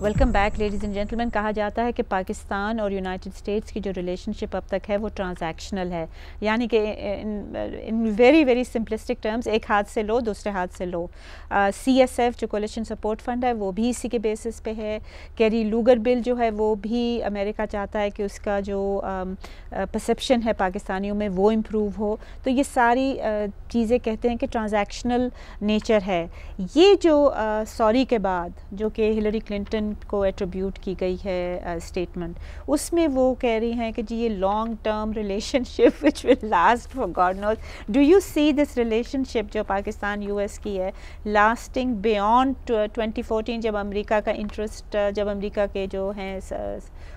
Welcome back ladies and gentleman. कहा जाता है कि पाकिस्तान और यूनाइटेड स्टेट्स की जो रिलेशनशिप अब तक है वो ट्रांजैक्शनल है, यानी कि in very very simplistic terms एक हाथ से लो दूसरे हाथ से लो। CSF जो कोलिशन सपोर्ट फंड है वो भी इसी के बेसिस पे है। कैरी लूगर बिल जो है वो भी अमेरिका चाहता है कि उसका जो परसेप्शन है पाकिस्तानियों में वो इम्प्रूव हो। तो ये सारी चीज़ें कहते हैं कि ट्रांजैक्शनल नेचर है। ये जो सॉरी के बाद जो कि हिलरी क्लिंटन को एट्रीब्यूट की गई है स्टेटमेंट, उसमें वो कह रही हैं कि जी ये long term relationship which will last for God knows. Do you see this relationship जो पाकिस्तान US की है लास्टिंग बियॉन्ड 2014 जब अमेरिका का इंटरेस्ट, जब अमेरिका के जो हैं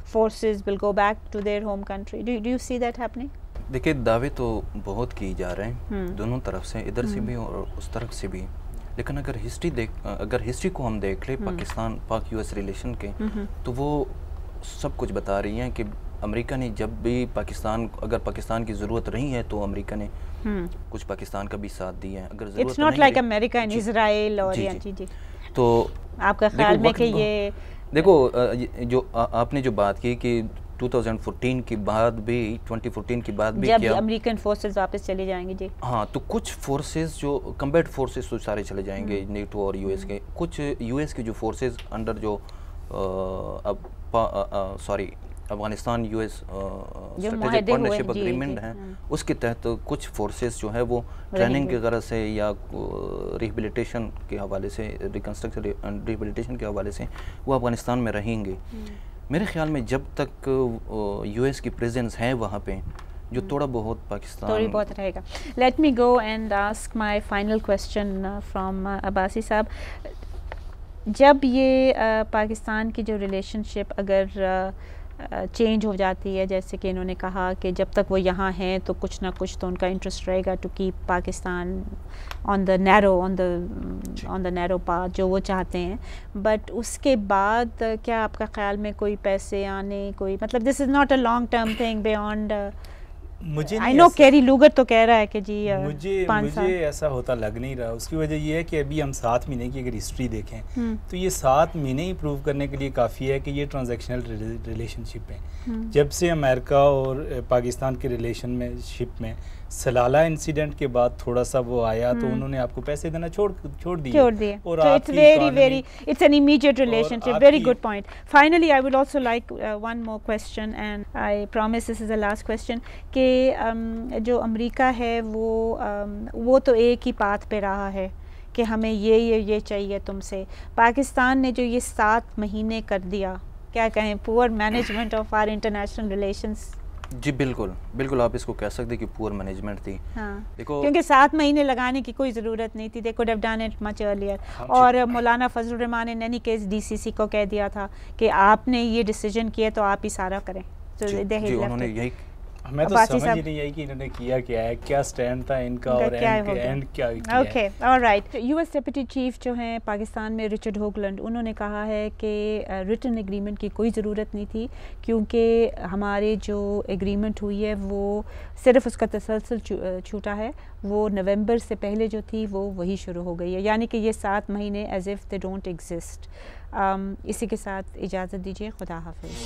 forces will go back to their home country? Do you see that happening? देखिए, दावे तो बहुत किए जा रहे हैं दोनों तरफ से, इधर से भी और उस तरफ से भी। लेकिन अगर हिस्ट्री को हम देख ले पाकिस्तान पाक US रिलेशन के, तो वो सब कुछ बता रही हैं कि अमेरिका ने जब भी अगर पाकिस्तान की ज़रूरत रही है तो अमेरिका ने कुछ पाकिस्तान का भी साथ दिया है। अगर it's not like America and Israel और जी। तो आपका ख्याल में कि ये देखो, जो आपने जो बात की कि 2014 के बाद भी 2014 के बाद भी जब क्या अमेरिकन फोर्सेस वापस चले जाएंगे जी, हाँ, तो कुछ फोर्सेस जो कम्बैट फोर्सेस तो सारे चले जाएंगे नेटो और US के। कुछ US के जो फोर्सेस अंडर जो Afghanistan US strategic partnership agreement है, उसके तहत कुछ फोर्सेस जो है वो ट्रेनिंग की गरज से या रिहेबिलिटेशन के हवाले से, रिकन्स्ट्रक्शन एंड रिहेबिलिटेशन के हवाले से वो अफगानिस्तान में रहेंगे। मेरे ख्याल में जब तक US की प्रेजेंस है वहाँ पे, जो थोड़ा बहुत पाकिस्तान थोड़ी बहुत रहेगा। Let me go and ask my final question from Abbasi साहब। जब ये पाकिस्तान की जो रिलेशनशिप अगर चेंज हो जाती है, जैसे कि इन्होंने कहा कि जब तक वो यहाँ हैं तो कुछ ना कुछ तो उनका इंटरेस्ट रहेगा to keep Pakistan on the narrow path जो वो चाहते हैं, बट उसके बाद क्या आपका ख्याल में कोई पैसे आने, कोई मतलब this is not a long term thing beyond? मुझे आई नो कैरी लूगर तो कह रहा है कि जी मुझे ऐसा होता लग नहीं रहा। उसकी वजह ये है कि अभी हम 7 महीने की अगर हिस्ट्री देखें तो ये 7 महीने ही प्रूव करने के लिए काफ़ी है कि ये ट्रांजैक्शनल रिलेशनशिप है। जब से अमेरिका और पाकिस्तान के रिलेशनशिप में सलाला इंसिडेंट के बाद थोड़ा सा वो आया तो उन्होंने आपको पैसे देना छोड़ दिए और it's very it's an immediate relationship. Very good point. Finally I would also like one more question and I promise this is the last question कि जो अमेरिका है वो तो एक ही पाथ पे रहा है कि हमें ये चाहिए तुमसे। पाकिस्तान ने जो ये 7 महीने कर दिया, क्या कहें, poor management of our international relations. जी बिल्कुल आप इसको कह सकते कि पुअर मैनेजमेंट थी। हाँ, देखो, क्योंकि 7 महीने लगाने की कोई ज़रूरत नहीं थी। They could have done it much earlier. और मौलाना फजल रहमान ने एनी केस DCC को कह दिया था कि आपने ये डिसीजन किया तो आप ही सारा करें। तो उन्होंने यही, मैं तो समझ ही नहीं आई कि इन्होंने किया क्या है, क्या स्टैंड था इनका और एंड क्या किया। Okay, alright. US deputy chief जो हैं पाकिस्तान में रिचर्ड होगलैंड, उन्होंने कहा है कि रिटन एग्रीमेंट की कोई ज़रूरत नहीं थी क्योंकि हमारे जो एग्रीमेंट हुई है वो सिर्फ उसका तसलसल छूटा है, वो नवंबर से पहले जो थी वो वही शुरू हो गई है, यानी कि ये 7 महीने as if they don't exist. इसी के साथ इजाज़त दीजिए, खुदा हाफिज़।